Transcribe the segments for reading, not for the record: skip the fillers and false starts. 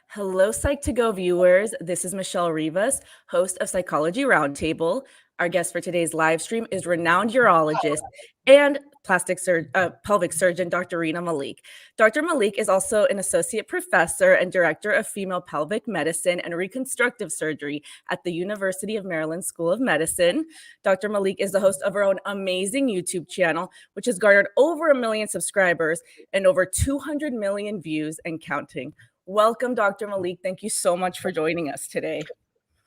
Hello, Psych2Go viewers. This is Michelle Rivas, host of Psychology Roundtable. Our guest for today's live stream is renowned urologist and pelvic surgeon, Dr. Rena Malik. Dr. Malik is also an associate professor and director of female pelvic medicine and reconstructive surgery at the University of Maryland School of Medicine. Dr. Malik is the host of her own amazing YouTube channel, which has garnered over 1 million subscribers and over 200 million views and counting. Welcome, Dr. Malik. Thank you so much for joining us today.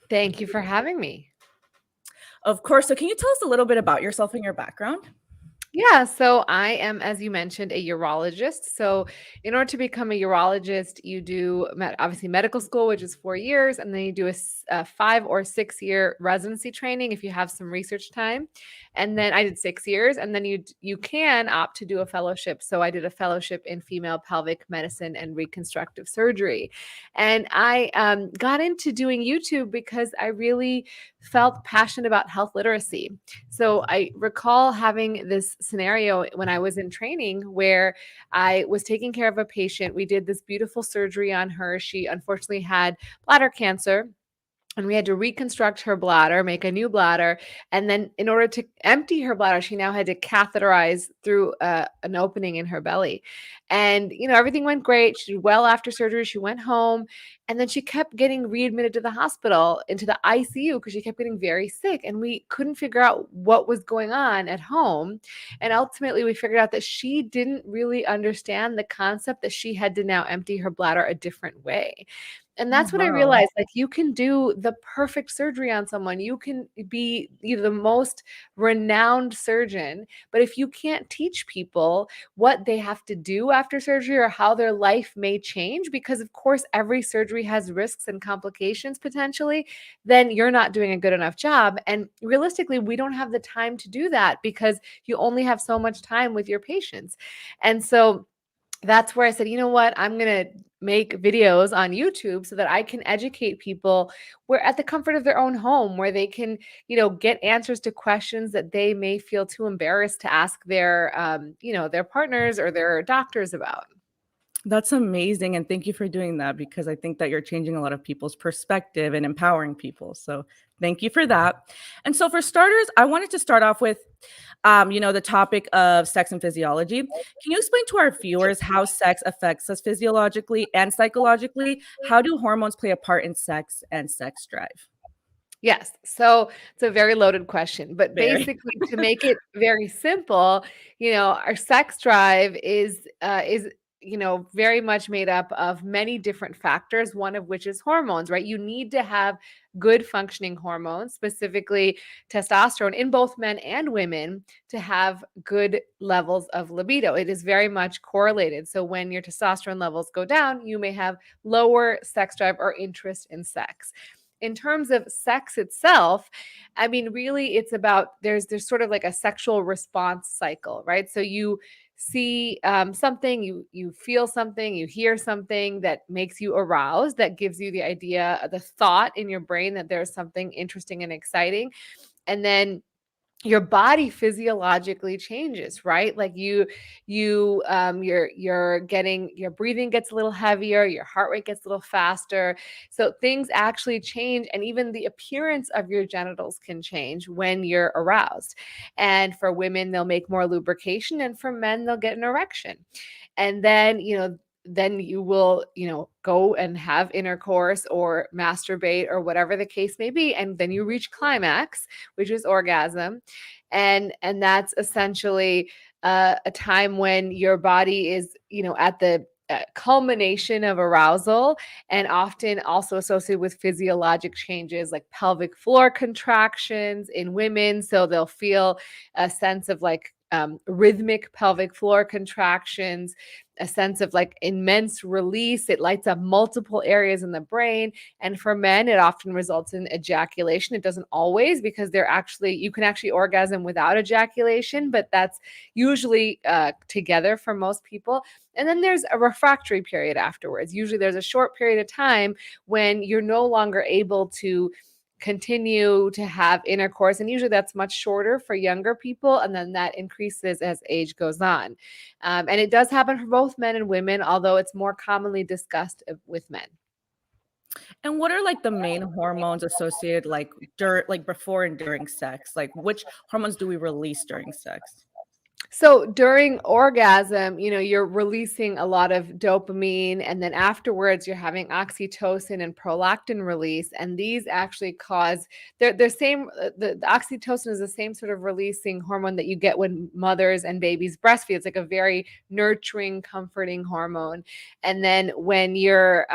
Thank you for having me. Of course. So can you tell us a little bit about yourself and your background? Yeah, so I am, as you mentioned, a urologist. So, in order to become a urologist, you do obviously medical school, which is 4 years, and then you do a 5 or 6 year residency training if you have some research time. And then I did 6 years, and then you can opt to do a fellowship. So I did a fellowship in female pelvic medicine and reconstructive surgery, and I got into doing YouTube because I really felt passionate about health literacy. So I recall having this scenario when I was in training where I was taking care of a patient. We did this beautiful surgery on her. She unfortunately had bladder cancer. And we had to reconstruct her bladder, make a new bladder. And then in order to empty her bladder, she now had to catheterize through an opening in her belly. And, everything went great. She did well after surgery. She went home. And then she kept getting readmitted to the hospital into the ICU because she kept getting very sick. And we couldn't figure out what was going on at home. And ultimately, we figured out that she didn't really understand the concept that she had to now empty her bladder a different way. And Oh, that's when I wow. realized, like, you can do the perfect surgery on someone. You can be the most renowned surgeon, but if you can't teach people what they have to do after surgery or how their life may change, because of course every surgery has risks and complications potentially, then you're not doing a good enough job. And realistically, we don't have the time to do that because you only have so much time with your patients. And so that's where I said, you know what, I'm going to make videos on YouTube so that I can educate people where at the comfort of their own home, where they can, get answers to questions that they may feel too embarrassed to ask their partners or their doctors about. That's amazing. And thank you for doing that because I think that you're changing a lot of people's perspective and empowering people. So thank you for that. And so for starters, I wanted to start off with, the topic of sex and physiology. Can you explain to our viewers how sex affects us physiologically and psychologically? How do hormones play a part in sex and sex drive? Yes. So it's a very loaded question, but Very. basically to make it very simple, our sex drive is very much made up of many different factors, one of which is hormones, right? You need to have good functioning hormones, specifically testosterone in both men and women to have good levels of libido. It is very much correlated. So when your testosterone levels go down, you may have lower sex drive or interest in sex. In terms of sex itself, I mean, really, it's about there's sort of like a sexual response cycle, right? So you see something, you feel something, you hear something that makes you aroused, that gives you the idea, the thought in your brain that there's something interesting and exciting, and then your body physiologically changes, right? Like your breathing gets a little heavier, your heart rate gets a little faster. So things actually change, and even the appearance of your genitals can change when you're aroused. And for women, they'll make more lubrication, and for men, they'll get an erection. And then you will, go and have intercourse or masturbate or whatever the case may be. And then you reach climax, which is orgasm. And that's essentially a time when your body is, at the culmination of arousal, and often also associated with physiologic changes like pelvic floor contractions in women. So they'll feel a sense of like rhythmic pelvic floor contractions, a sense of like immense release. It lights up multiple areas in the brain. And for men, it often results in ejaculation. It doesn't always, because you can actually orgasm without ejaculation, but that's usually together for most people. And then there's a refractory period afterwards. Usually there's a short period of time when you're no longer able to continue to have intercourse, and usually that's much shorter for younger people, and then that increases as age goes on. And it does happen for both men and women, although it's more commonly discussed with men. And what are like the main hormones associated like before and during sex? Like which hormones do we release during sex? So during orgasm, you're releasing a lot of dopamine, and then afterwards, you're having oxytocin and prolactin release. And these actually cause they're same. The oxytocin is the same sort of releasing hormone that you get when mothers and babies breastfeed. It's like a very nurturing, comforting hormone. And then when your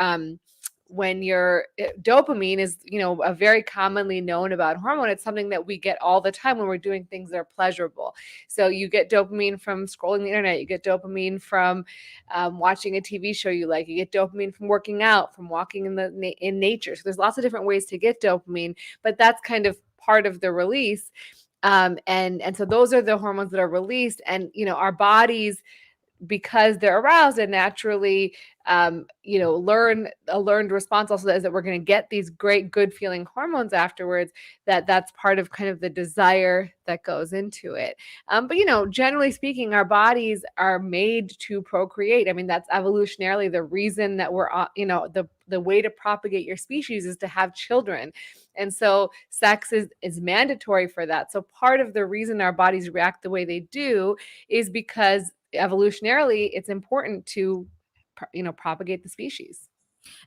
dopamine is a very commonly known about hormone, it's something that we get all the time when we're doing things that are pleasurable. So you get dopamine from scrolling the internet, you get dopamine from watching a TV show you like, you get dopamine from working out, from walking in nature. So there's lots of different ways to get dopamine, but that's kind of part of the release. And so those are the hormones that are released, and our bodies, because they're aroused and naturally learn a learned response also is that we're going to get these great good feeling hormones afterwards. That's part of kind of the desire that goes into it. But generally speaking, our bodies are made to procreate. I mean, that's evolutionarily the reason that we're the way to propagate your species is to have children. And so sex is mandatory for that. So part of the reason our bodies react the way they do is because evolutionarily it's important to propagate the species.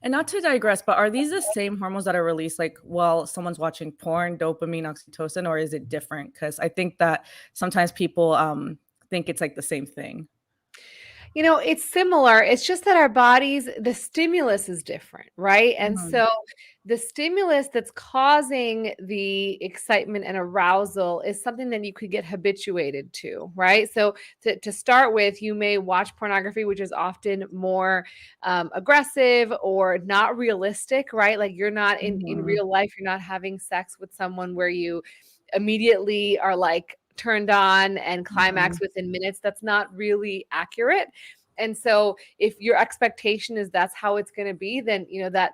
And not to digress, but are these the same hormones that are released like while someone's watching porn, dopamine, oxytocin, or is it different? Because I think that sometimes people think it's like the same thing. It's similar. It's just that our bodies, the stimulus is different, right? And Mhm. so the stimulus that's causing the excitement and arousal is something that you could get habituated to, right? So to start with, you may watch pornography, which is often more aggressive or not realistic, right? Like you're not in Mhm. real life, you're not having sex with someone where you immediately are like turned on and climax Mhm. within minutes. That's not really accurate. And so if your expectation is that's how it's going to be, then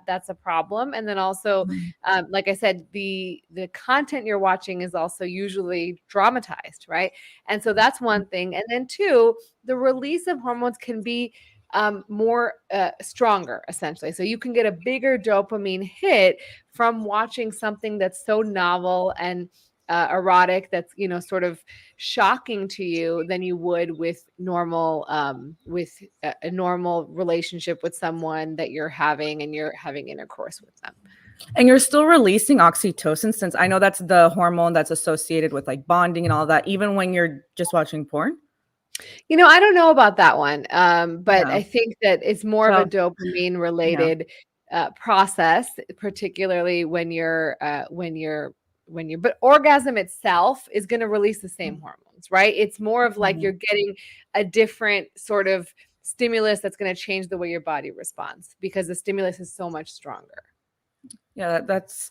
that's a problem. And then also, Mhm. like I said, the content you're watching is also usually dramatized, right? And so that's one thing. And then two, the release of hormones can be more stronger, essentially. So you can get a bigger dopamine hit from watching something that's so novel and erotic, that's sort of shocking to you, than you would with a normal relationship with someone that you're having and you're having intercourse with them. And you're still releasing oxytocin since I know that's the hormone that's associated with like bonding and all that, even when you're just watching porn? I don't know about that one, but Yeah. I think that it's more of a So, dopamine yeah. related process, particularly when you're. But orgasm itself is going to release the same hormones, right? It's more of like Mhm. you're getting a different sort of stimulus that's going to change the way your body responds because the stimulus is so much stronger. Yeah, that's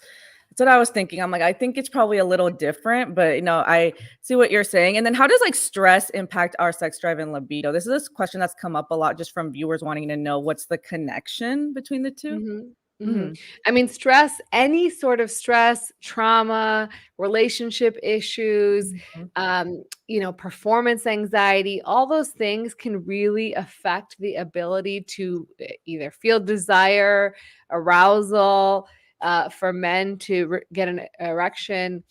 what I was thinking. I'm like, I think it's probably a little different, but I see what you're saying. And then how does like stress impact our sex drive and libido? This is a question that's come up a lot just from viewers wanting to know what's the connection between the 2. Mhm. Mhm. Mhm. I mean, stress, any sort of stress, trauma, relationship issues, Mhm. performance anxiety, all those things can really affect the ability to either feel desire, arousal, for men to get an erection.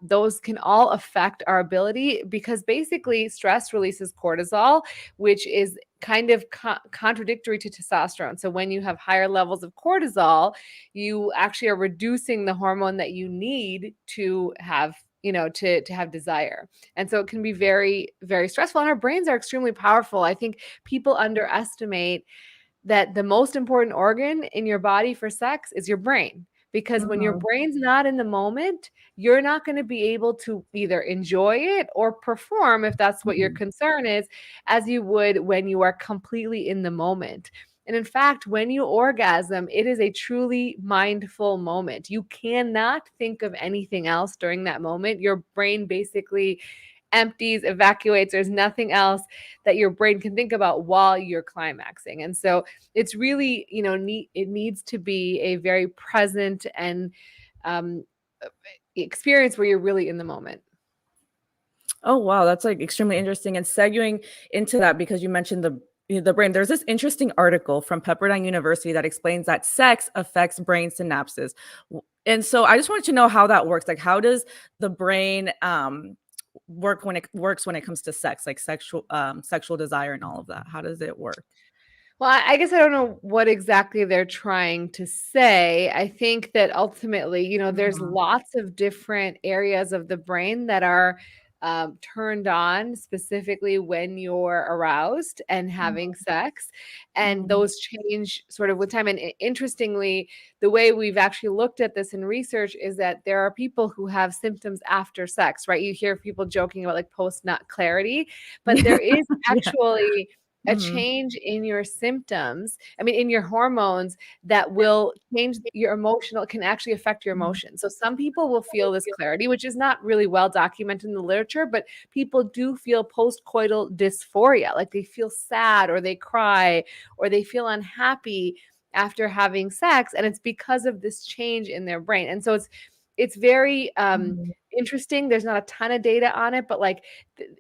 Those can all affect our ability because basically stress releases cortisol, which is kind of contradictory to testosterone. So when you have higher levels of cortisol, you actually are reducing the hormone that you need to have to have desire. And so it can be very, very stressful, and our brains are extremely powerful. I think people underestimate that the most important organ in your body for sex is your brain. Because when your Mhm. brain's not in the moment, you're not going to be able to either enjoy it or perform, if that's what your Mhm. concern is, as you would when you are completely in the moment. And in fact, when you orgasm, it is a truly mindful moment. You cannot think of anything else during that moment. Your brain basically empties, evacuates. There's nothing else that your brain can think about while you're climaxing. And so it's really, it needs to be a very present and um, experience where you're really in the moment. Oh, wow, that's, like, extremely interesting, and segueing into that because you mentioned the the brain. There's this interesting article from Pepperdine University that explains that sex affects brain synapses. And so I just wanted to know how that works. Like, how does the brain work when it comes to sex, like sexual desire and all of that? How does it work? Well, I guess I don't know what exactly they're trying to say. I think that ultimately, there's Mhm. lots of different areas of the brain that are turned on specifically when you're aroused and having sex. And Mhm. those change sort of with time. And interestingly, the way we've actually looked at this in research is that there are people who have symptoms after sex, right? You hear people joking about like post nut clarity, but there is Yeah. actually a Mhm. change in your symptoms, I mean, in your hormones that will change your emotional, can actually affect your Mhm. emotions. So some people will feel this clarity, which is not really well documented in the literature, but people do feel postcoital dysphoria, like they feel sad or they cry or they feel unhappy after having sex, and it's because of this change in their brain. And so it's very Mhm. interesting. There's not a ton of data on it, but like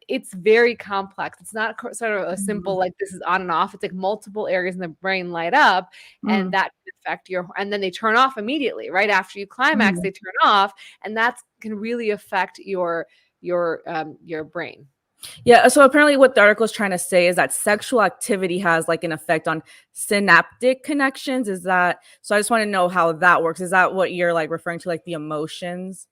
it's very complex. It's not sort of a simple Mhm. like this is on and off. It's like multiple areas in the brain light up, and Mhm. that can affect your. And then they turn off immediately, right after you climax. Mhm. They turn off, and that can really affect your brain. Yeah, so apparently what the article is trying to say is that sexual activity has like an effect on synaptic connections. Is that so? I just want to know how that works. Is that what you're like referring to, like the emotions?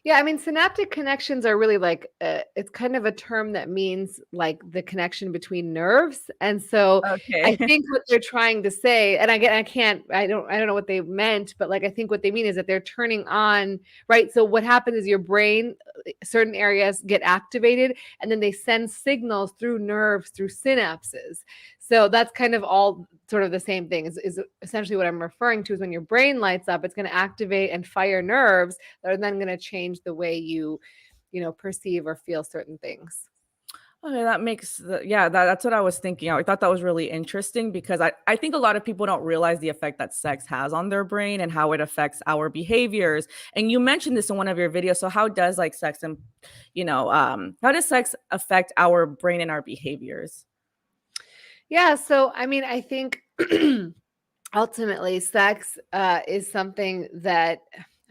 Yeah, I mean, synaptic connections are really like it's kind of a term that means like the connection between nerves. And so I Okay. think what they're trying to say, and again, I don't know what they meant, but like I think what they mean is that they're turning on, right? So what happens is your brain, certain areas get activated, and then they send signals through nerves, through synapses. So that's kind of all sort of the same thing is essentially what I'm referring to is when your brain lights up, it's going to activate and fire nerves that are then going to change the way you perceive or feel certain things. Okay, that makes yeah, that's what I was thinking. I thought that was really interesting because I think a lot of people don't realize the effect that sex has on their brain and how it affects our behaviors. And you mentioned this in one of your videos. So how does like sex and how does sex affect our brain and our behaviors? Yeah, so I mean, I think ultimately sex is something that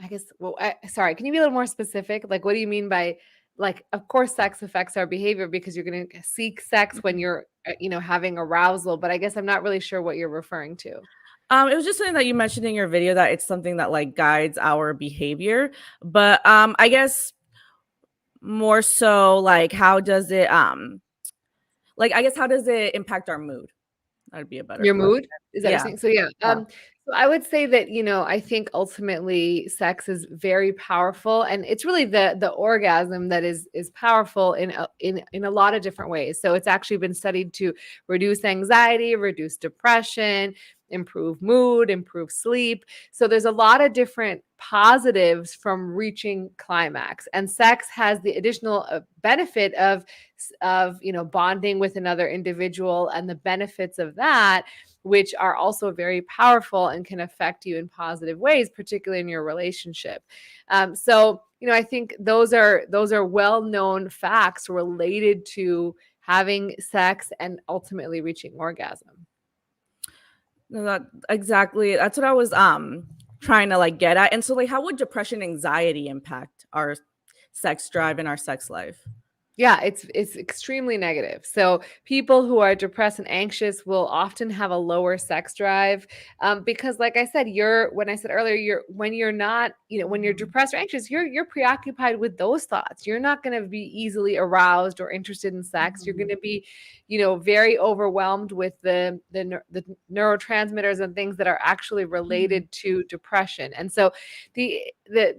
I guess well sorry, can you be a little more specific? Like what do you mean by like of course sex affects our behavior because you're going to seek sex when you're having arousal, but I guess I'm not really sure what you're referring to. It was just something that you mentioned in your video that it's something that like guides our behavior. But I guess more so like how does it like I guess how does it impact our mood? That'd be a better Your question. mood? Is that what you're Yeah. saying? So yeah, Yeah. so I would say that, I think ultimately sex is very powerful, and it's really the orgasm that is powerful in a lot of different ways. So it's actually been studied to reduce anxiety, reduce depression, improve mood, improve sleep. So there's a lot of different positives from reaching climax, and sex has the additional benefit of bonding with another individual and the benefits of that, which are also very powerful and can affect you in positive ways, particularly in your relationship. So I think those are well-known facts related to having sex and ultimately reaching orgasm. No, that exactly. That's what I was trying to like get at. And so like how would depression, anxiety impact our sex drive and our sex life? Yeah, it's extremely negative. So people who are depressed and anxious will often have a lower sex drive, because, like I said, when I said earlier, when you're not, when you're Mhm. depressed or anxious, you're preoccupied with those thoughts. You're not going to be easily aroused or interested in sex. You're going Mhm. to be, very overwhelmed with the neurotransmitters and things that are actually Mhm. related to depression. And so the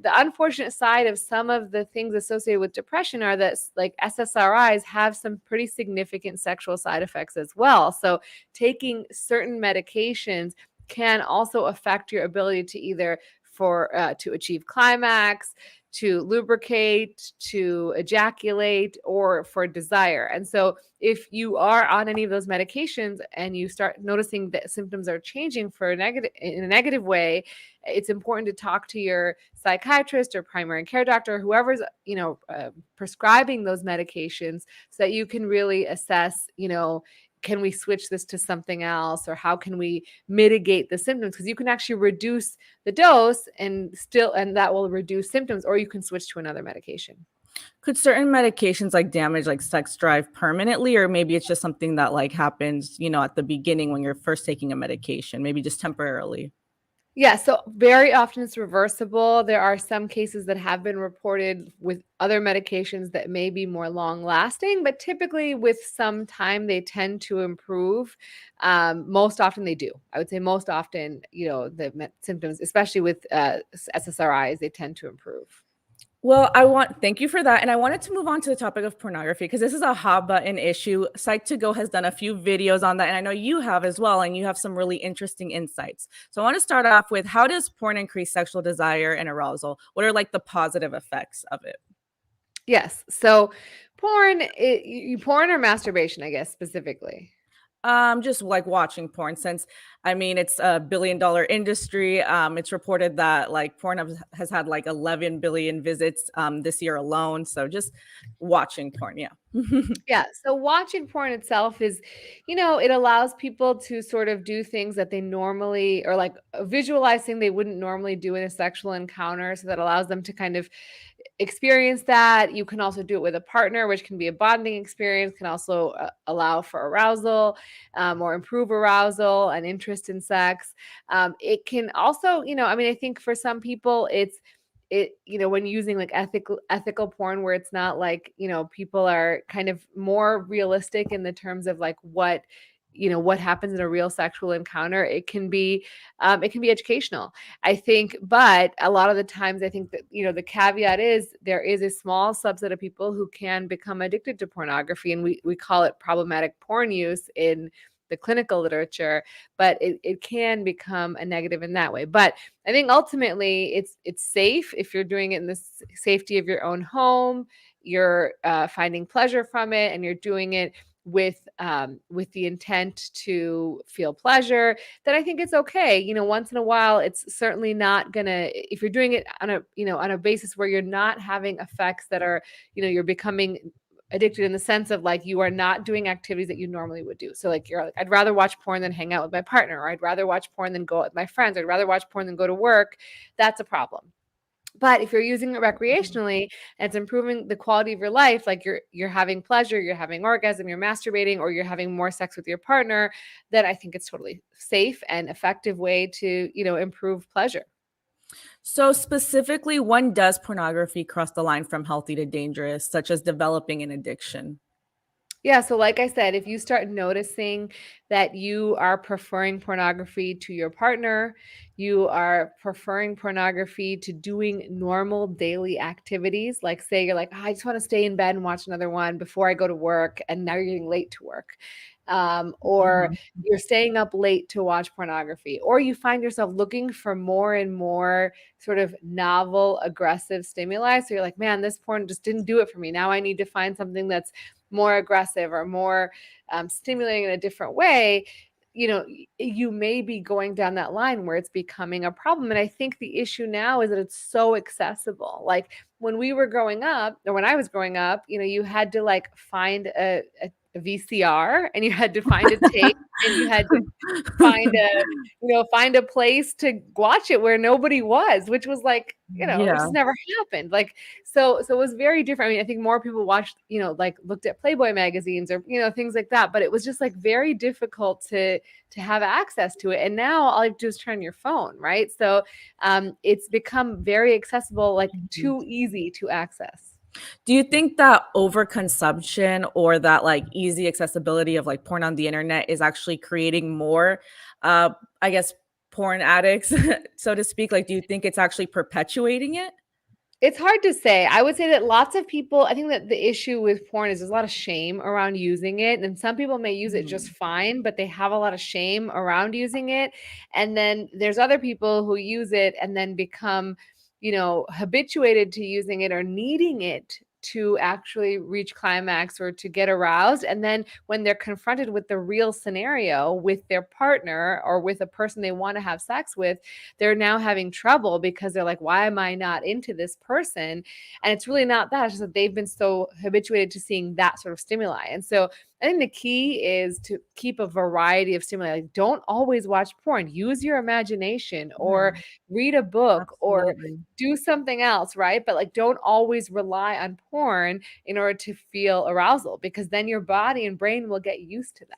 unfortunate side of some of the things associated with depression are that like SSRIs have some pretty significant sexual side effects as well. So taking certain medications can also affect your ability to either to achieve climax, to lubricate, to ejaculate, or for desire. And so if you are on any of those medications and you start noticing that symptoms are changing in a negative way, it's important to talk to your psychiatrist or primary care doctor, whoever's prescribing those medications, so that you can really assess can we switch this to something else, or how can we mitigate the symptoms? Because you can actually reduce the dose and that will reduce symptoms, or you can switch to another medication. Could certain medications like damage like sex drive permanently, or maybe it's just something that like happens, at the beginning when you're first taking a medication, maybe just temporarily? Yeah, so very often it's reversible. There are some cases that have been reported with other medications that may be more long lasting, but typically with some time they tend to improve. Most often they do. I would say most often, the symptoms, especially with SSRIs, they tend to improve. Well, thank you for that. And I wanted to move on to the topic of pornography because this is a hot button issue. Psych2Go has done a few videos on that, and I know you have as well, and you have some really interesting insights. So I want to start off with, how does porn increase sexual desire and arousal? What are like the positive effects of it? Yes. So porn or masturbation, I guess, specifically. Just like watching porn, since I mean it's a billion-dollar industry. It's reported that like has had like 11 billion visits this year alone. So just watching porn, yeah. Yeah. So watching porn itself is, it allows people to sort of do things that they normally, or like visualizing they wouldn't normally do in a sexual encounter. So that allows them to kind of experience that. You can also do it with a partner, which can be a bonding experience, can also allow for arousal, or improve arousal and interest in sex. It can also, I think for some people when using like ethical porn, where it's not like, people are kind of more realistic in the terms of like what happens in a real sexual encounter, it can be educational, I think. But a lot of the times I think that, the caveat is there is a small subset of people who can become addicted to pornography, and we call it problematic porn use in the clinical literature, but it can become a negative in that way. But I think ultimately it's safe if you're doing it in the safety of your own home. You're finding pleasure from it, and you're doing it with the intent to feel pleasure. Then I think it's okay. Once in a while, it's certainly not gonna, if you're doing it on a basis where you're not having effects that are, you're becoming addicted in the sense of like you are not doing activities that you normally would do. So like you're like, I'd rather watch porn than hang out with my partner, or I'd rather watch porn than go out with my friends, I'd rather watch porn than go to work. That's a problem. But if you're using it recreationally and it's improving the quality of your life, like you're having pleasure, you're having orgasm, you're masturbating, or you're having more sex with your partner, then I think it's totally safe and effective way to, improve pleasure. So specifically, when does pornography cross the line from healthy to dangerous, such as developing an addiction? Yeah, so like I said, if you start noticing that you are preferring pornography to your partner, you are preferring pornography to doing normal daily activities, like say you're like, "Oh, I just want to stay in bed and watch another one before I go to work," and now you're getting late to work. Or Mhm. you're staying up late to watch pornography, or you find yourself looking for more and more sort of novel, aggressive stimuli. So you're like, man, this porn just didn't do it for me. Now I need to find something that's more aggressive or more stimulating in a different way. You may be going down that line where it's becoming a problem. And I think the issue now is that it's so accessible. Like when we were growing up, or when I was growing up, you had to like find a VCR, and you had to find a tape, and you had to find a place to watch it where nobody was, which was like, which Yeah. has never happened. Like, so it was very different. I mean, I think more people watched, like looked at Playboy magazines, or, things like that, but it was just like very difficult to have access to it. And now all you have to do is turn on your phone, right? So it's become very accessible, like Mhm. too easy to access. Do you think that overconsumption or that like easy accessibility of like porn on the internet is actually creating more, uh, I guess, porn addicts, so to speak? Like, do you think it's actually perpetuating it? It's hard to say. I would say that lots of people, I think that the issue with porn is there's a lot of shame around using it. And some people may use it just Mhm. fine, but they have a lot of shame around using it. And then there's other people who use it and then become, habituated to using it or needing it to actually reach climax or to get aroused. And then when they're confronted with the real scenario with their partner or with a person they want to have sex with, they're now having trouble because they're like, why am I not into this person? And it's really not that. It's just that they've been so habituated to seeing that sort of stimuli. And so I think the key is to keep a variety of stimuli. Like, don't always watch porn. Use your imagination, or Yeah, read a book, or absolutely. do something else, right? But like, don't always rely on porn in order to feel arousal, because then your body and brain will get used to that.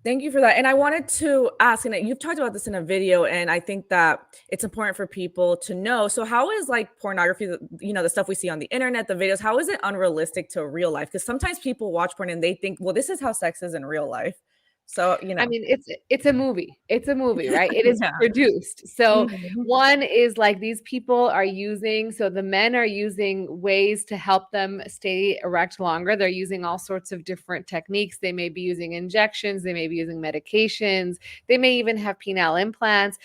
Thank you for that. And I wanted to ask, and you've talked about this in a video, and I think that it's important for people to know. So, how is like pornography, the stuff we see on the internet, the videos, how is it unrealistic to real life? Because sometimes people watch porn and they think, well, this is how sex is in real life. So, I mean, it's a movie. It's a movie, right? It is yeah. produced. So Mhm. one is like, these people are using, so the men are using ways to help them stay erect longer. They're using all sorts of different techniques. They may be using injections, they may be using medications, they may even have penile implants,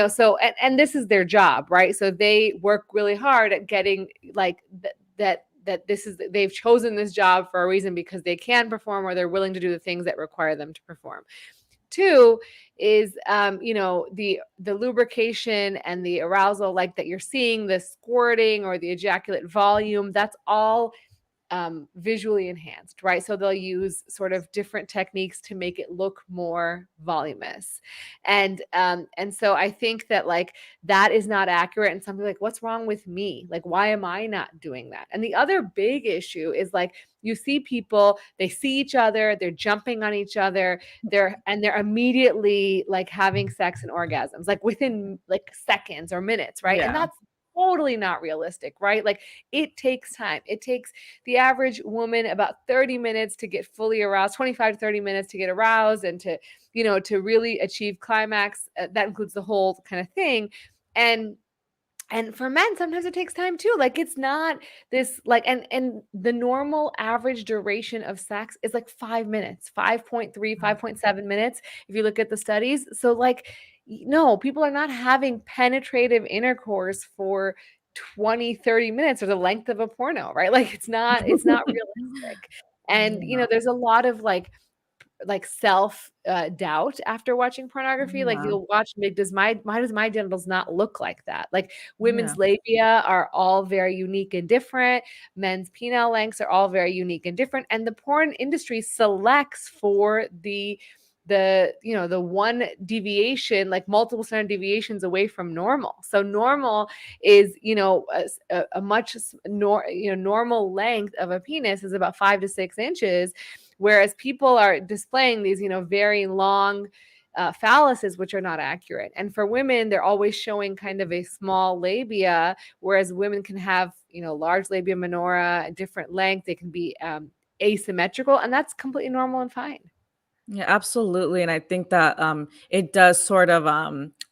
so and this is their job, right? So they work really hard at getting like that this is, they've chosen this job for a reason, because they can perform, or they're willing to do the things that require them to perform. Two is the lubrication and the arousal, like that you're seeing, the squirting or the ejaculate volume, that's all visually enhanced, right? So they'll use sort of different techniques to make it look more voluminous, and so I think that like that is not accurate. And some people are like, what's wrong with me? Like, why am I not doing that? And the other big issue is like, you see people, they see each other, they're jumping on each other, they're immediately like having sex and orgasms like within like seconds or minutes, right? And Yeah. that's totally not realistic, right? Like, it takes time. It takes the average woman about 30 minutes to get fully aroused, 25 to 30 minutes to get aroused, and to really achieve climax. That includes the whole kind of thing. And for men, sometimes it takes time too. Like, it's not this like, and the normal average duration of sex is like 5 minutes, 5.3, 5.7 minutes, if you look at the studies. So like, no, people are not having penetrative intercourse for 20, 30 minutes, or the length of a porno, right? Like, it's not realistic. And Yeah. there's a lot of like self doubt after watching pornography. Like, Yeah. you'll watch, like, does my genitals not look like that? Like, Yeah. women's labia are all very unique and different. Men's penile lengths are all very unique and different. And the porn industry selects for the one deviation, like multiple standard deviations away from normal. So normal is, a much normal length of a penis is about 5 to 6 inches, whereas people are displaying these, very long phalluses, which are not accurate. And for women, they're always showing kind of a small labia, whereas women can have, large labia minora, a different length. They can be asymmetrical, and that's completely normal and fine. Yeah, absolutely. And I think that it does sort of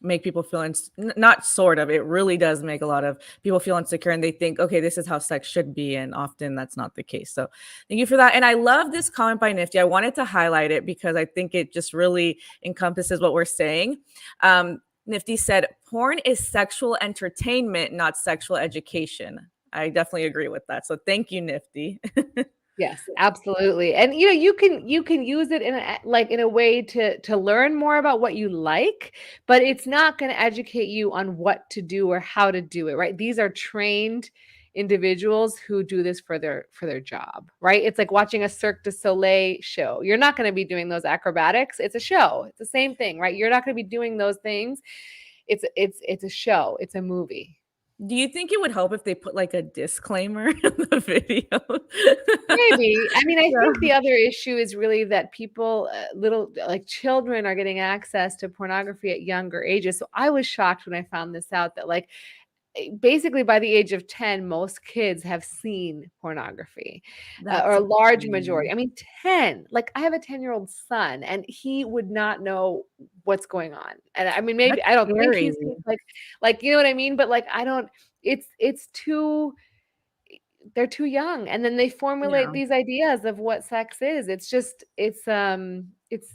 make people feel not sort of, it really does make a lot of people feel insecure, and they think, okay, this is how sex should be. And often that's not the case. So thank you for that. And I love this comment by Nifty. I wanted to highlight it because I think it just really encompasses what we're saying. Nifty said, porn is sexual entertainment, not sexual education. I definitely agree with that. So thank you, Nifty. Yes, absolutely. And you can use it in a way to learn more about what you like, but it's not going to educate you on what to do or how to do it, right? These are trained individuals who do this for their job, right? It's like watching a Cirque du Soleil show. You're not going to be doing those acrobatics. It's a show. It's the same thing, right? You're not going to be doing those things. It's a show. It's a movie. Do you think it would help if they put like a disclaimer in the video? Maybe. I mean, I think Yeah, the other issue is really that people, little like children, are getting access to pornography at younger ages. So I was shocked when I found this out, that like basically by the age of 10, most kids have seen pornography, or that's a large majority. insane. I mean, 10. Like, I have a 10-year-old son, and he would not know what's going on. And I mean, maybe That's I don't think scary. he's like you know what I mean? But like, I don't. It's too they're too young, and then they formulate Yeah. these ideas of what sex is. It's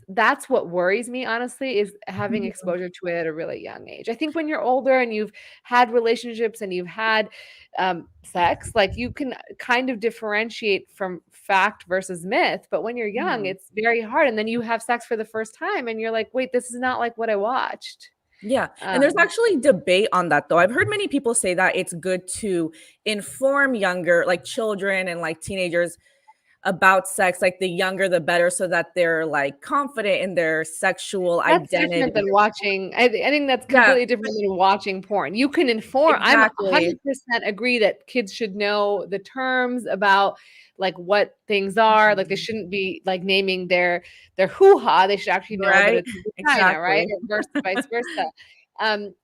that's what worries me, honestly, is having Mhm. exposure to it at a really young age. I think when you're older and you've had relationships and you've had sex, like, you can kind of differentiate from fact versus myth. But when you're young, Yeah. it's very hard, and then you have sex for the first time and you're like, wait, this is not like what I watched. Yeah, and there's um actually debate on that, though. I've heard many people say that it's good to inform younger, like children and like teenagers, about sex, like the younger the better, so that they're like confident in their sexual That's different identity. than watching. I think that's Yeah, completely different than watching porn. You can inform. I'm exactly. 100% agree that kids should know the terms about like what things are. Like they Mhm. shouldn't be like naming their hoo-ha. They should actually know that Right? it's a vagina, right? Exactly. Or vice versa.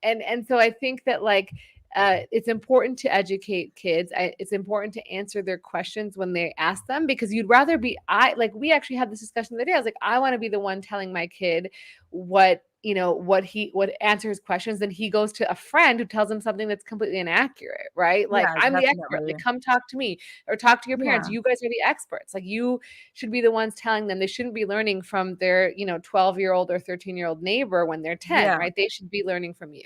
And so I think that like it's important to educate kids. It's important to answer their questions when they ask them, because you'd rather be, like we actually had this discussion the other day. I was like, I want to be the one telling my kid what, what answer his questions, than he goes to a friend who tells him something that's completely inaccurate, right? Like, Yeah, I'm the expert. definitely. Like, come talk to me or talk to your parents. Yeah. You guys are the experts. Like, you should be the ones telling them. They shouldn't be learning from their 12-year-old or 13-year-old neighbor when they're 10, Yeah. right? They should be learning from you.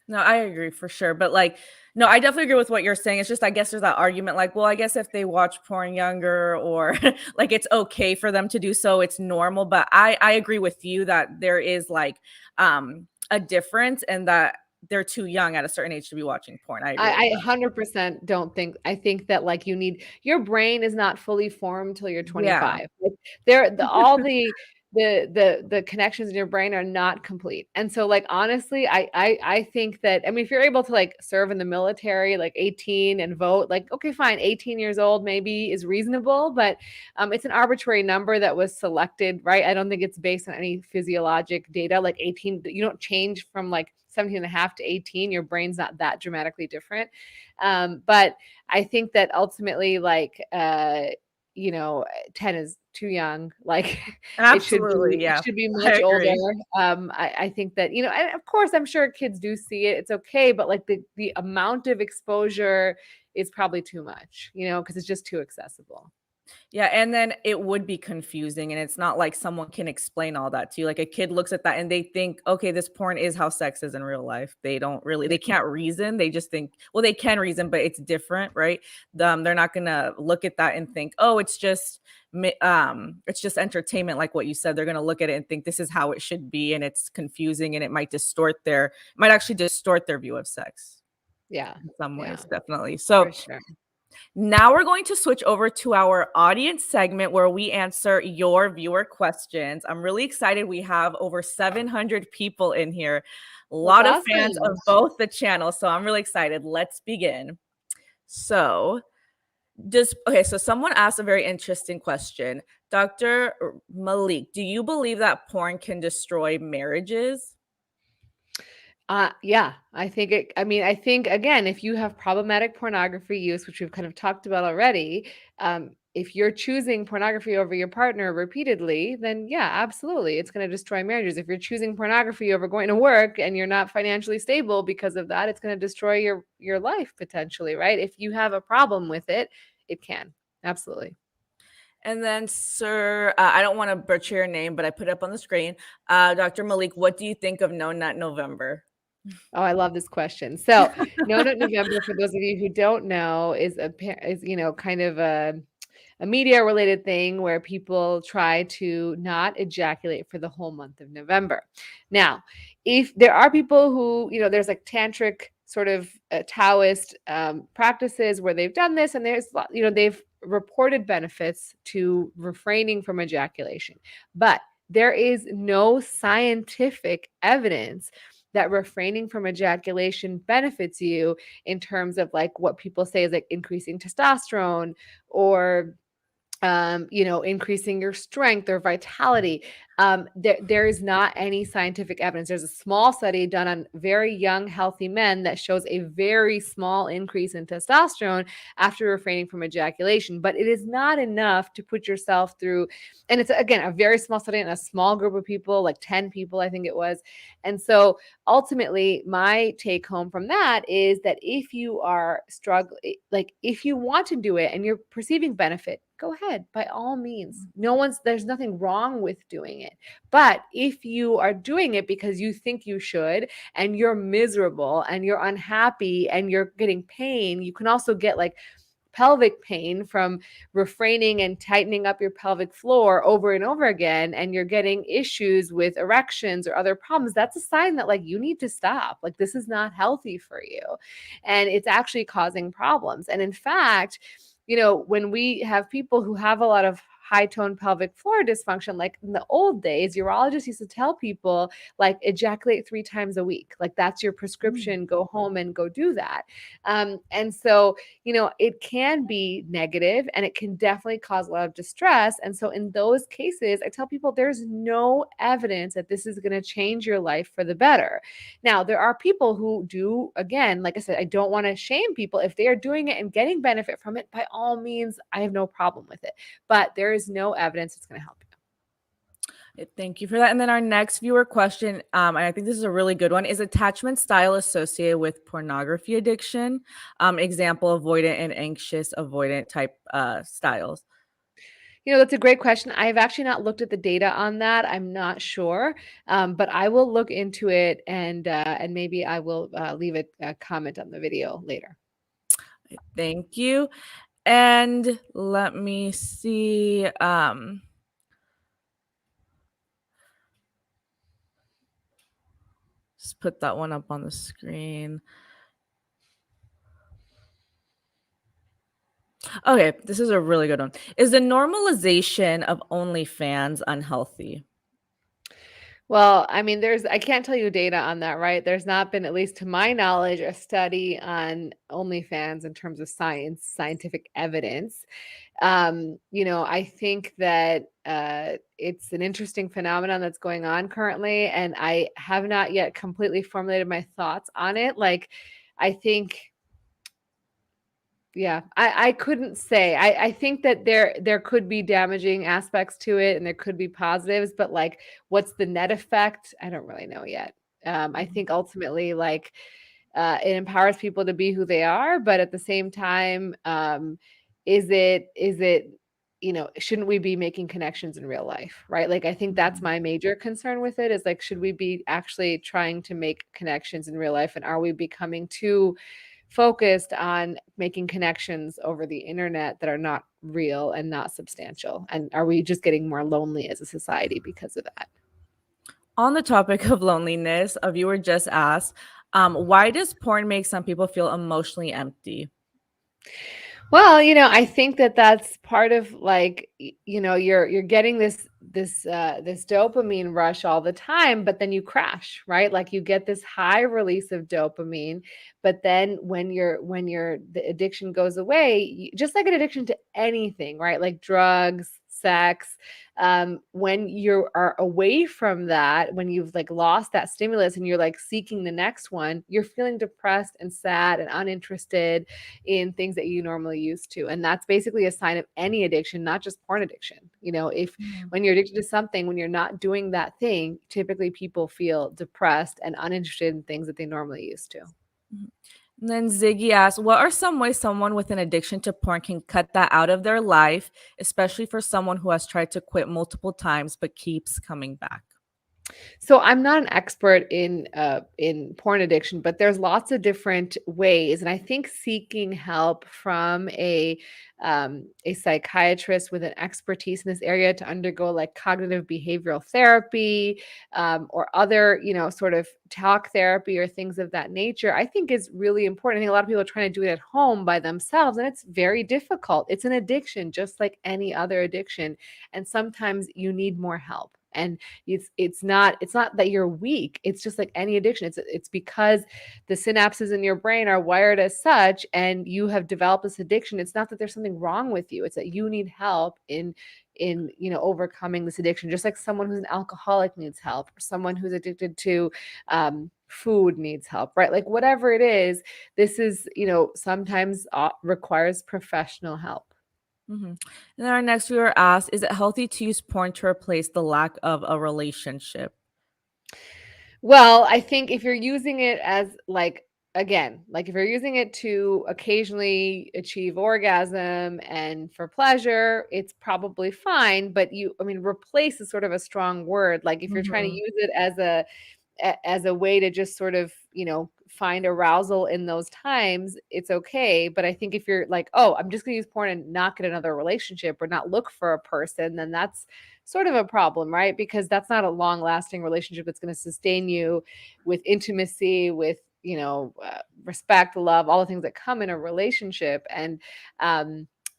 No, I agree for sure. But like, no, I definitely agree with what you're saying. It's just, I guess there's that argument like, well, I guess if they watch porn younger, or like it's okay for them to do so, it's normal. But I agree with you that there is like a difference, and that they're too young at a certain age to be watching porn. I agree with I that. 100% don't think. I think that like your brain is not fully formed till you're Yeah. 25. Like all the connections in your brain are not complete. And so like honestly, I think that, I mean, if you're able to like serve in the military like 18 and vote, like okay, fine, 18 years old maybe is reasonable, but it's an arbitrary number that was selected, right? I don't think it's based on any physiologic data. Like 18, you don't change from like 17 and a half to 18. Your brain's not that dramatically different. But I think that ultimately, like, 10 is too young. Like Absolutely. it Yeah. should be I much older. agree. I think that, and of course I'm sure kids do see it. It's okay, but like the amount of exposure is probably too much, because it's just too accessible. Yeah, and then it would be confusing, and it's not like someone can explain all that to you. Like a kid looks at that and they think, okay, this porn is how sex is in real life. They can't reason. They just think, well, they can reason, but it's different, right? They're not gonna look at that and think, oh, it's just entertainment, like what you said. They're gonna look at it and think this is how it should be, and it's confusing, and it might actually distort their view of sex Yeah. in some Yeah, ways, definitely. So for sure. now we're going to switch over to our audience segment where we answer your viewer questions. I'm really excited. We have over 700 people in here, a That's lot of fans awesome. of both the channels. So I'm really excited. Let's begin. So, so someone asked a very interesting question. Dr. Malik, do you believe that porn can destroy marriages? Yeah, I think again, if you have problematic pornography use, which we've kind of talked about already, if you're choosing pornography over your partner repeatedly, then yeah, absolutely, it's going to destroy marriages. If you're choosing pornography over going to work and you're not financially stable because of that, it's going to destroy your life potentially, right? If you have a problem with it, it can. Absolutely. And then, sir, I don't want to butcher your name, but I put it up on the screen. Dr. Malik, what do you think of No Nut November? Oh, I love this question. So, No Nut November, for those of you who don't know, is kind of a media related thing where people try to not ejaculate for the whole month of November. Now, if there are people who, there's like tantric sort of Taoist practices where they've done this, and they've reported benefits to refraining from ejaculation, but there is no scientific evidence that refraining from ejaculation benefits you in terms of like what people say is like increasing testosterone or increasing your strength or vitality. There is not any scientific evidence. There's a small study done on very young, healthy men that shows a very small increase in testosterone after refraining from ejaculation, but it is not enough to put yourself through. And it's, again, a very small study in a small group of people, like 10 people, I think it was. And so ultimately, my take home from that is that if you are struggling, like if you want to do it and you're perceiving benefit, go ahead, by all means. There's nothing wrong with doing it. But if you are doing it because you think you should and you're miserable and you're unhappy and you're getting pain, you can also get like pelvic pain from refraining and tightening up your pelvic floor over and over again, and you're getting issues with erections or other problems, that's a sign that like you need to stop. Like this is not healthy for you, and it's actually causing problems. And in fact, when we have people who have a lot of high tone pelvic floor dysfunction, like in the old days, urologists used to tell people like ejaculate 3 times a week. Like that's your prescription. Go home and go do that. And so, it can be negative and it can definitely cause a lot of distress. And so in those cases, I tell people there's no evidence that this is going to change your life for the better. Now, there are people who do, again, like I said, I don't want to shame people. If they are doing it and getting benefit from it, by all means, I have no problem with it. But there is no evidence it's going to help you. Thank you for that. And then our next viewer question, and I think this is a really good one, is attachment style associated with pornography addiction? Example, avoidant and anxious avoidant type styles. That's a great question. I've actually not looked at the data on that. I'm not sure, but I will look into it and maybe I will leave a comment on the video later. Thank you. And let me see. Just put that one up on the screen. Okay, this is a really good one. Is the normalization of OnlyFans unhealthy? Well, I mean, I can't tell you data on that, right? There's not been, at least to my knowledge, a study on OnlyFans in terms of scientific evidence. I think that it's an interesting phenomenon that's going on currently, and I have not yet completely formulated my thoughts on it. Like, I think, yeah, I couldn't say. I think that there could be damaging aspects to it and there could be positives, but like what's the net effect? I don't really know yet. I think ultimately like it empowers people to be who they are, but at the same time, is it shouldn't we be making connections in real life, right? Like I think that's my major concern with it, is like, should we be actually trying to make connections in real life, and are we becoming too focused on making connections over the internet that are not real and not substantial? And are we just getting more lonely as a society because of that? On the topic of loneliness, a viewer just asked, why does porn make some people feel emotionally empty? Well, I think that that's part of like, you're getting this dopamine rush all the time, but then you crash, right? Like you get this high release of dopamine, but then when the addiction goes away, just like an addiction to anything, right? Like drugs, sex, when you are away from that, when you've like lost that stimulus and you're like seeking the next one, you're feeling depressed and sad and uninterested in things that you normally used to. And that's basically a sign of any addiction, not just porn addiction. If when you're addicted to something, when you're not doing that thing, typically people feel depressed and uninterested in things that they normally used to. And then Ziggy asks, what are some ways someone with an addiction to porn can cut that out of their life, especially for someone who has tried to quit multiple times but keeps coming back? So I'm not an expert in porn addiction, but there's lots of different ways, and I think seeking help from a psychiatrist with an expertise in this area to undergo like cognitive behavioral therapy, or other sort of talk therapy or things of that nature, I think is really important. I think a lot of people are trying to do it at home by themselves, and it's very difficult. It's an addiction, just like any other addiction, and sometimes you need more help. And it's not that you're weak. It's just like any addiction. It's because the synapses in your brain are wired as such, and you have developed this addiction. It's not that there's something wrong with you. It's that you need help in overcoming this addiction, just like someone who's an alcoholic needs help, or someone who's addicted to food needs help, right? Like whatever it is, this is sometimes requires professional help. And then our next viewer asks, is it healthy to use porn to replace the lack of a relationship? Well, I think if you're using it as like, again, like if you're using it to occasionally achieve orgasm and for pleasure, it's probably fine. But replace is sort of a strong word. Like if you're trying to use it as a way to just sort of, find arousal in those times, it's okay. But I think if you're like, oh, I'm just going to use porn and not get another relationship or not look for a person, then that's sort of a problem, right? Because that's not a long lasting relationship that's going to sustain you with intimacy, with, respect, love, all the things that come in a relationship. And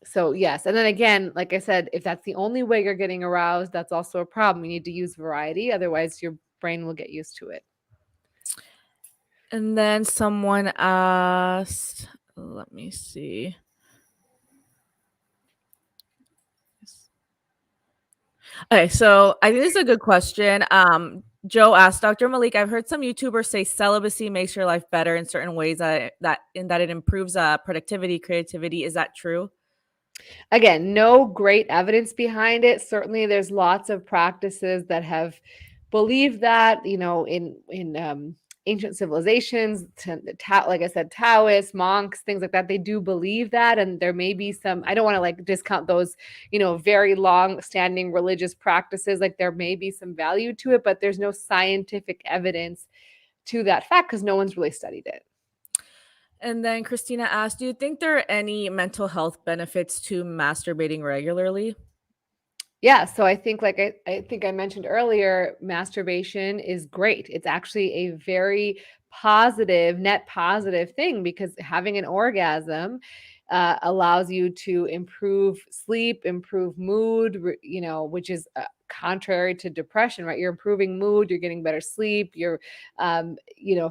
So yes, and then again, like I said, if that's the only way you're getting aroused, that's also a problem. You need to use variety, otherwise your brain will get used to it. And then someone asked, let me see. Okay, so I think this is a good question. Joe asked Dr. Malik, I've heard some YouTubers say celibacy makes your life better in certain ways that it improves productivity, creativity. Is that true? Again, no great evidence behind it. Certainly, there's lots of practices that have believed that, in ancient civilizations, like I said, Taoists, monks, things like that, they do believe that. And there may be some, I don't want to like discount those, very long standing religious practices. Like there may be some value to it, but there's no scientific evidence to that fact because no one's really studied it. And then Christina asked, do you think there are any mental health benefits to masturbating regularly? Yeah, so I think I think I mentioned earlier, masturbation is great. It's actually a very positive, net positive thing because having an orgasm allows you to improve sleep, improve mood, which is contrary to depression, right? You're improving mood, you're getting better sleep, you're,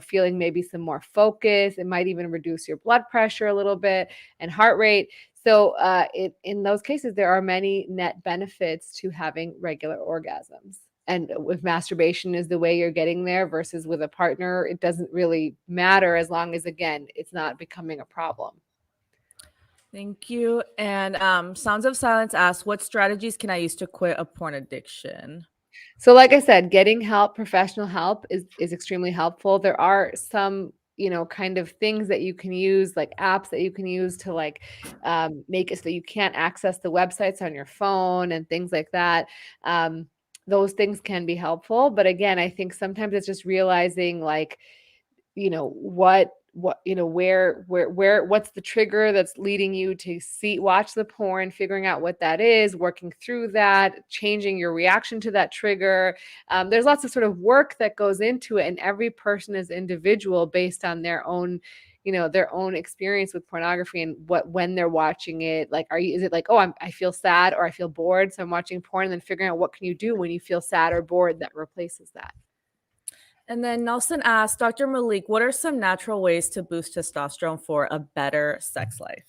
feeling maybe some more focus. It might even reduce your blood pressure a little bit and heart rate. So, in those cases, there are many net benefits to having regular orgasms. And if masturbation is the way you're getting there versus with a partner, it doesn't really matter as long as, again, it's not becoming a problem. Thank you. And Sounds of Silence asks, what strategies can I use to quit a porn addiction? So, like I said, getting help, professional help is extremely helpful. There are some, kind of things that you can use, like apps that you can use to like make it so that you can't access the websites on your phone and things like that. Those things can be helpful, but again, I think sometimes it's just realizing like what where what's the trigger that's leading you to watch the porn, figuring out what that is, working through that, changing your reaction to that trigger. There's lots of sort of work that goes into it, and every person is individual based on their own their own experience with pornography and when they're watching it. Like, is it like, oh, I feel sad or I feel bored, so I'm watching porn, and then figuring out what can you do when you feel sad or bored that replaces that. And then Nelson asked, Dr. Malik, what are some natural ways to boost testosterone for a better sex life?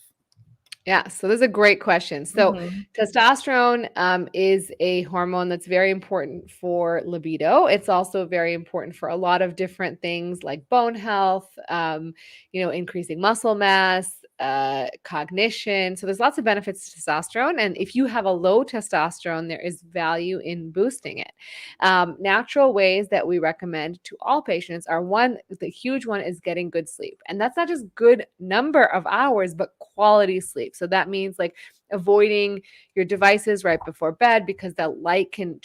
Yeah, so this is a great question. So, testosterone is a hormone that's very important for libido. It's also very important for a lot of different things like bone health, increasing muscle mass, cognition. So, there's lots of benefits to testosterone. And if you have a low testosterone, there is value in boosting it. Natural ways that we recommend to all patients are the huge one is getting good sleep. And that's not just good number of hours, but quality sleep. So that means like avoiding your devices right before bed because that light can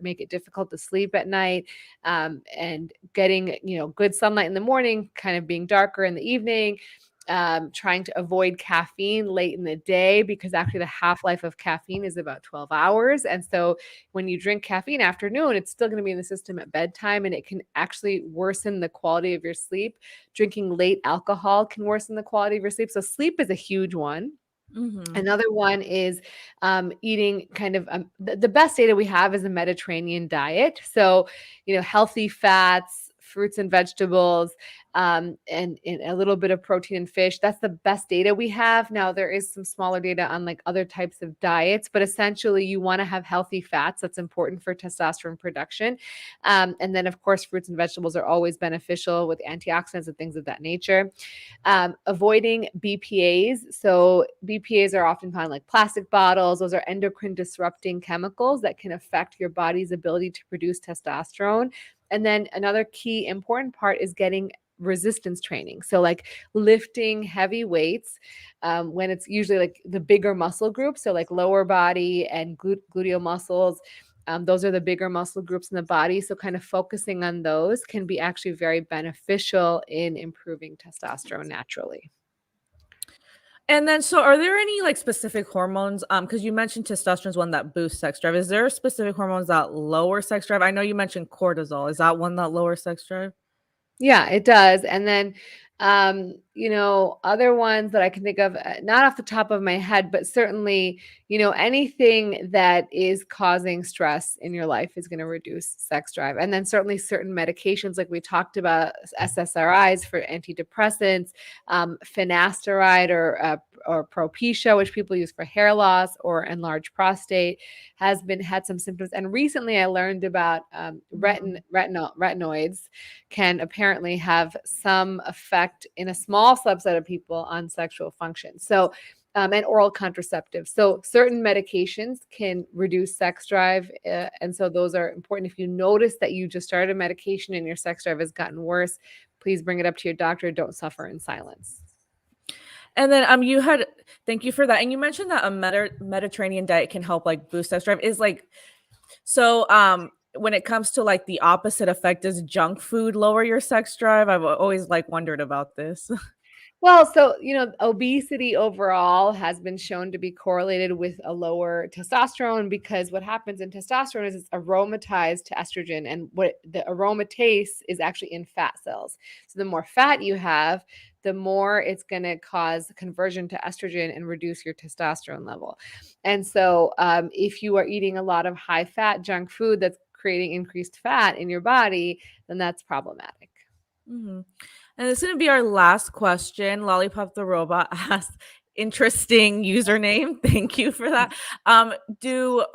make it difficult to sleep at night. And getting, good sunlight in the morning, kind of being darker in the evening. Trying to avoid caffeine late in the day because actually the half-life of caffeine is about 12 hours. And so when you drink caffeine afternoon, it's still going to be in the system at bedtime and it can actually worsen the quality of your sleep. Drinking late alcohol can worsen the quality of your sleep. So sleep is a huge one. Another one is eating kind of the best data we have is a Mediterranean diet. So, healthy fats, fruits and vegetables, and a little bit of protein and fish. That's the best data we have. Now, there is some smaller data on like other types of diets, but essentially you want to have healthy fats. That's important for testosterone production. And then, of course, fruits and vegetables are always beneficial with antioxidants and things of that nature. Avoiding BPAs. So BPAs are often found like plastic bottles. Those are endocrine disrupting chemicals that can affect your body's ability to produce testosterone. And then another key important part is getting resistance training. So like lifting heavy weights when it's usually like the bigger muscle groups. So like lower body and gluteal muscles. Those are the bigger muscle groups in the body. So kind of focusing on those can be actually very beneficial in improving testosterone naturally. And then, so are there any like specific hormones? Because you mentioned testosterone is one that boosts sex drive. Is there specific hormones that lower sex drive? I know you mentioned cortisol. Is that one that lowers sex drive? Yeah, it does. And then Other ones that I can think of, not off the top of my head, but certainly, anything that is causing stress in your life is going to reduce sex drive. And then certainly certain medications, like we talked about, SSRIs for antidepressants, finasteride or Propecia, which people use for hair loss or enlarged prostate, had some symptoms. And recently I learned about retinoids can apparently have some effect in a small subset of people on sexual function. So, and oral contraceptives. So certain medications can reduce sex drive. And so those are important. If you notice that you just started a medication and your sex drive has gotten worse, please bring it up to your doctor. Don't suffer in silence. And then thank you for that. And you mentioned that a Mediterranean diet can help like boost sex drive. When it comes to like the opposite effect, does junk food lower your sex drive? I've always like wondered about this. Well, so, obesity overall has been shown to be correlated with a lower testosterone, because what happens in testosterone is it's aromatized to estrogen, and what the aromatase is actually in fat cells. So the more fat you have, the more it's going to cause conversion to estrogen and reduce your testosterone level. And so if you are eating a lot of high fat junk food that's creating increased fat in your body, then that's problematic. Mm-hmm. And this is going to be our last question. Lollipop the Robot asked, interesting username. Thank you for that. Do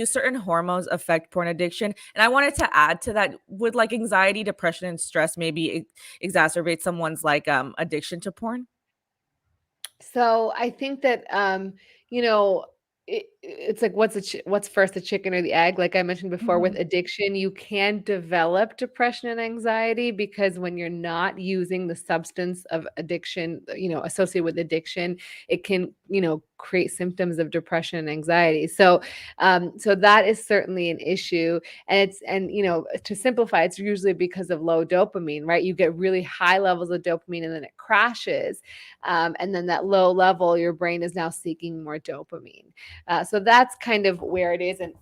certain hormones affect porn addiction? And I wanted to add to that, would like anxiety, depression, and stress maybe exacerbate someone's like addiction to porn? So I think that it's like what's first, the chicken or the egg? Like I mentioned before, with addiction, you can develop depression and anxiety because when you're not using the substance of addiction, associated with addiction, it can create symptoms of depression and anxiety. So that is certainly an issue. And to simplify, it's usually because of low dopamine, right? You get really high levels of dopamine and then it crashes. And then that low level, your brain is now seeking more dopamine. So that's kind of where it is. And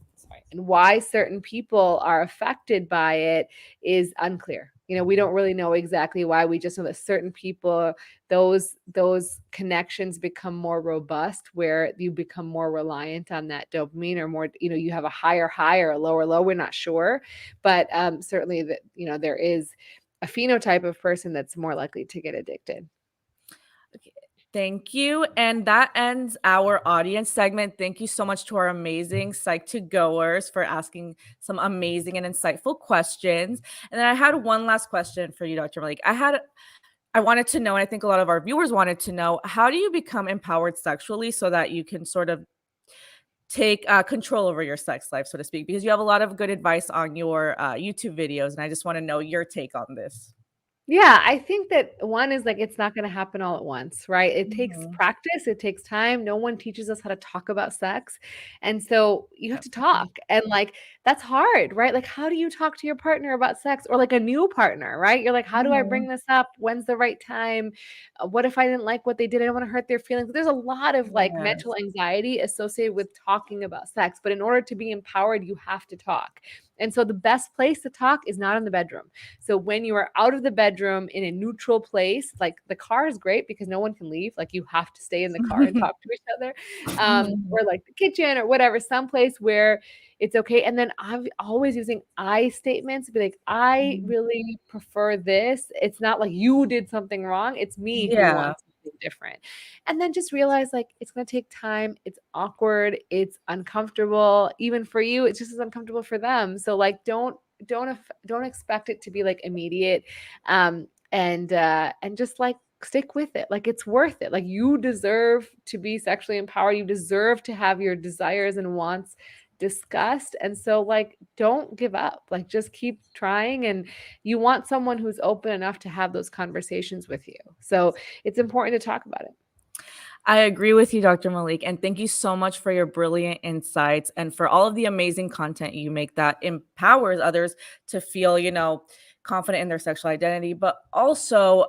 why certain people are affected by it is unclear. We don't really know exactly why. We just know that certain people, those connections become more robust, where you become more reliant on that dopamine, or more, you have a higher high or a lower low. We're not sure, but certainly that, there is a phenotype of person that's more likely to get addicted. Okay. Thank you. And that ends our audience segment. Thank you so much to our amazing Psych2Goers for asking some amazing and insightful questions. And then I had one last question for you, Dr. Malik. I wanted to know, and I think a lot of our viewers wanted to know, how do you become empowered sexually so that you can sort of take control over your sex life, so to speak? Because you have a lot of good advice on your YouTube videos, and I just want to know your take on this. Yeah, I think that one is like, it's not going to happen all at once, right? It takes Mhm. practice, it takes time. No one teaches us how to talk about sex. And so you have to talk. And like, that's hard, right? Like, how do you talk to your partner about sex, or like a new partner, right? You're like, how do I bring this up? When's the right time? What if I didn't like what they did? I don't want to hurt their feelings. There's a lot of like mental Yes. anxiety associated with talking about sex. But in order to be empowered, you have to talk. And so the best place to talk is not in the bedroom. So when you are out of the bedroom in a neutral place, like the car is great because no one can leave. Like you have to stay in the car and talk to each other, Mhm. or like the kitchen or whatever, someplace where it's okay. And then I'm always using I statements, be like, I really prefer this. It's not like you did something wrong. It's me who Yeah. wants something different. And then just realize like it's going to take time. It's awkward. It's uncomfortable. Even for you, it's just as uncomfortable for them. So like, don't expect it to be like immediate, and just like stick with it. Like it's worth it. Like you deserve to be sexually empowered. You deserve to have your desires and wants discussed. And so like don't give up. Like just keep trying, and you want someone who's open enough to have those conversations with you. So it's important to talk about it. I agree with you, Dr. Malik, and thank you so much for your brilliant insights and for all of the amazing content you make that empowers others to feel, confident in their sexual identity, but also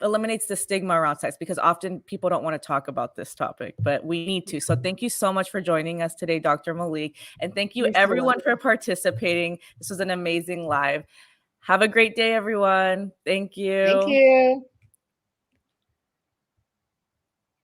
eliminates the stigma around sex, because often people don't want to talk about this topic, but we need to. So thank you so much for joining us today, Dr. Malik, and thank you You're so everyone welcome. for participating. This was an amazing live. Have a great day, everyone. Thank Thank you. you.